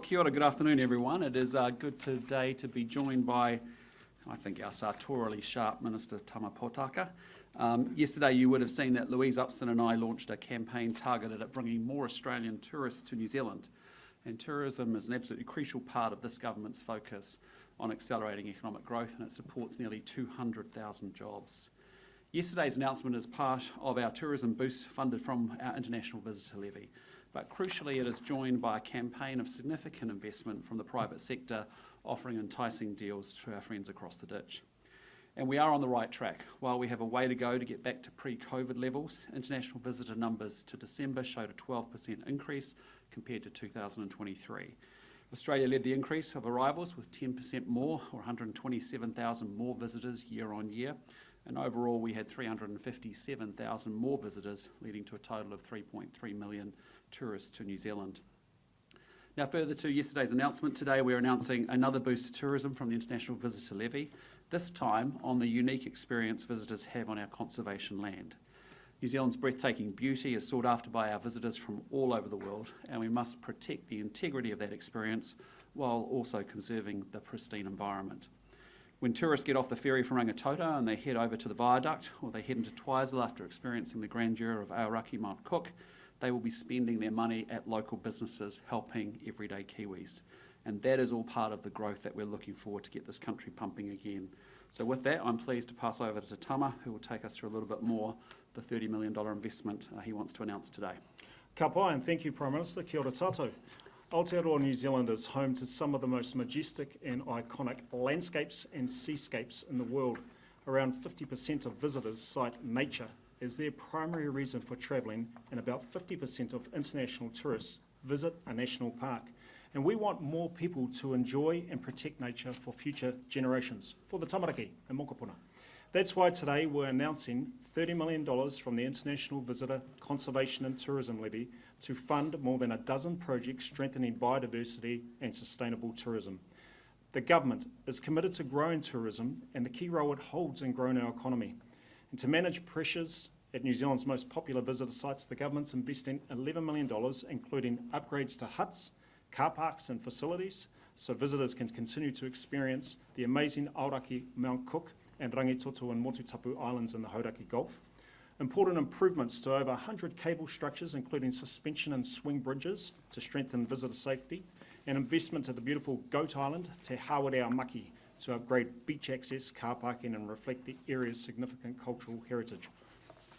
kia ora, good afternoon everyone. It is good today to be joined by, I think, our sartorially sharp Minister Tama Potaka. Yesterday you would have seen that Louise Upston and I launched a campaign targeted at bringing more Australian tourists to New Zealand. And tourism is an absolutely crucial part of this government's focus on accelerating economic growth, and it supports nearly 200,000 jobs. Yesterday's announcement is part of our tourism boost funded from our international visitor levy. But crucially, it is joined by a campaign of significant investment from the private sector, offering enticing deals to our friends across the ditch. And we are on the right track. While we have a way to go to get back to pre-COVID levels, international visitor numbers to December showed a 12% increase compared to 2023. Australia led the increase of arrivals with 10% more, or 127,000 more visitors year on year. And overall, we had 357,000 more visitors, leading to a total of 3.3 million tourists to New Zealand. Now, further to yesterday's announcement, today we're announcing another boost to tourism from the International Visitor Levy, this time on the unique experience visitors have on our conservation land. New Zealand's breathtaking beauty is sought after by our visitors from all over the world, and we must protect the integrity of that experience while also conserving the pristine environment. When tourists get off the ferry from Rangitoto and they head over to the viaduct, or they head into Twizel after experiencing the grandeur of Aoraki Mount Cook, they will be spending their money at local businesses helping everyday Kiwis. And that is all part of the growth that we're looking for to get this country pumping again. So with that, I'm pleased to pass over to Tama, who will take us through a little bit more the $30 million investment he wants to announce today. Ka pai, and thank you, Prime Minister. Kia ora tātou. Aotearoa New Zealand is home to some of the most majestic and iconic landscapes and seascapes in the world. Around 50% of visitors cite nature as their primary reason for travelling, and about 50% of international tourists visit a national park. And we want more people to enjoy and protect nature for future generations, for the tamariki and mokopuna. That's why today we're announcing $30 million from the International Visitor Conservation and Tourism Levy to fund more than a dozen projects strengthening biodiversity and sustainable tourism. The government is committed to growing tourism and the key role it holds in growing our economy. And to manage pressures at New Zealand's most popular visitor sites, the government's investing $11 million, including upgrades to huts, car parks and facilities, so visitors can continue to experience the amazing Aoraki Mount Cook and Rangitoto and Motutapu Islands in the Hauraki Gulf. Important improvements to over 100 cable structures, including suspension and swing bridges to strengthen visitor safety, and investment to the beautiful Govt Island, Te Hawarewa Maki, to upgrade beach access, car parking and reflect the area's significant cultural heritage.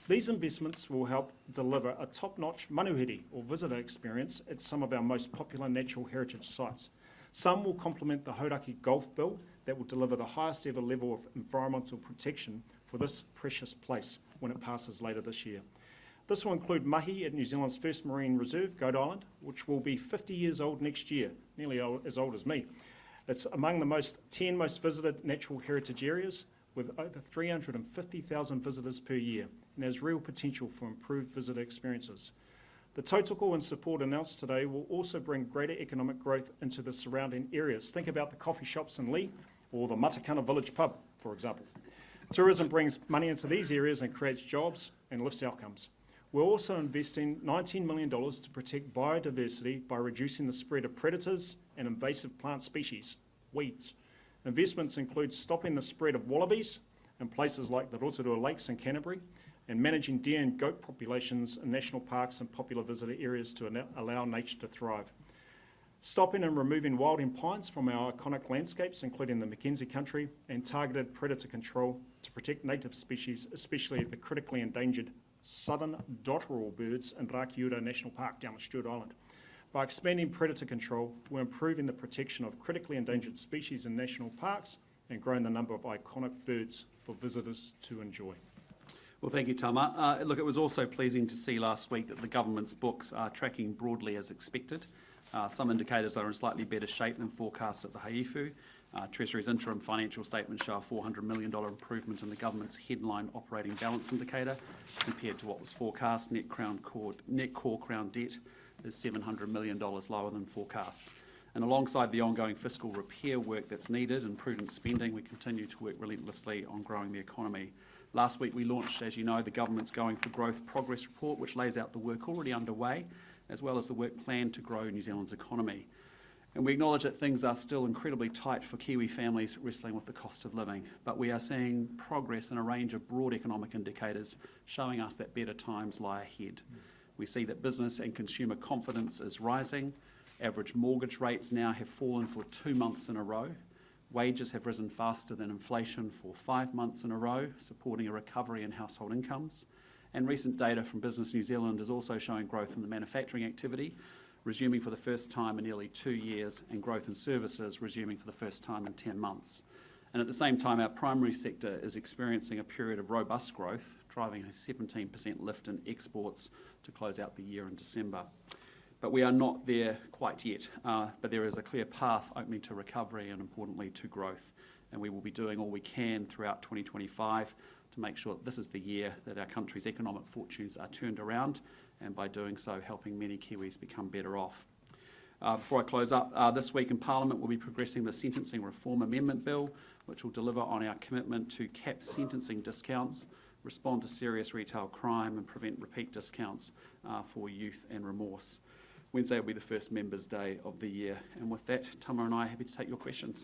These investments will help deliver a top-notch manuhiri or visitor experience at some of our most popular natural heritage sites. Some will complement the Hauraki Gulf Bill that will deliver the highest ever level of environmental protection for this precious place when it passes later this year. This will include mahi at New Zealand's first marine reserve, Govt Island, which will be 50 years old next year, nearly as old as me. It's among the 10 most visited natural heritage areas with over 350,000 visitors per year and has real potential for improved visitor experiences. The tautoko and support announced today will also bring greater economic growth into the surrounding areas. Think about the coffee shops in Lee or the Matakana Village pub, for example. Tourism brings money into these areas and creates jobs and lifts outcomes. We're also investing $19 million to protect biodiversity by reducing the spread of predators and invasive plant species, weeds. Investments include stopping the spread of wallabies in places like the Rotorua Lakes in Canterbury, and managing deer and goat populations in national parks and popular visitor areas to allow nature to thrive. Stopping and removing wilding pines from our iconic landscapes, including the Mackenzie country, and targeted predator control to protect native species, especially the critically endangered southern dotterel birds in Rakiura National Park down the Stewart Island. By expanding predator control, we're improving the protection of critically endangered species in national parks and growing the number of iconic birds for visitors to enjoy. Well, thank you, Tama. Look, it was also pleasing to see last week that the government's books are tracking broadly as expected. Some indicators are in slightly better shape than forecast at the Haifu. Treasury's interim financial statements show a $400 million improvement in the government's headline operating balance indicator compared to what was forecast. Net core Crown debt is $700 million lower than forecast. And alongside the ongoing fiscal repair work that's needed and prudent spending, we continue to work relentlessly on growing the economy. Last week we launched, as you know, the government's Going for Growth progress report, which lays out the work already underway, as well as the work planned to grow New Zealand's economy. And we acknowledge that things are still incredibly tight for Kiwi families wrestling with the cost of living, but we are seeing progress in a range of broad economic indicators showing us that better times lie ahead. We see that business and consumer confidence is rising. Average mortgage rates now have fallen for 2 months in a row. Wages have risen faster than inflation for 5 months in a row, supporting a recovery in household incomes. And recent data from Business New Zealand is also showing growth in the manufacturing activity, resuming for the first time in nearly 2 years, and growth in services resuming for the first time in 10 months. And at the same time, our primary sector is experiencing a period of robust growth, driving a 17% lift in exports to close out the year in December. But we are not there quite yet, but there is a clear path opening to recovery and, importantly, to growth. And we will be doing all we can throughout 2025 to make sure that this is the year that our country's economic fortunes are turned around, and by doing so, helping many Kiwis become better off. Before I close up, this week in Parliament we'll be progressing the Sentencing Reform Amendment Bill, which will deliver on our commitment to cap sentencing discounts, respond to serious retail crime and prevent repeat discounts for youth and remorse. Wednesday will be the first Members' Day of the year. And with that, Tama and I are happy to take your questions.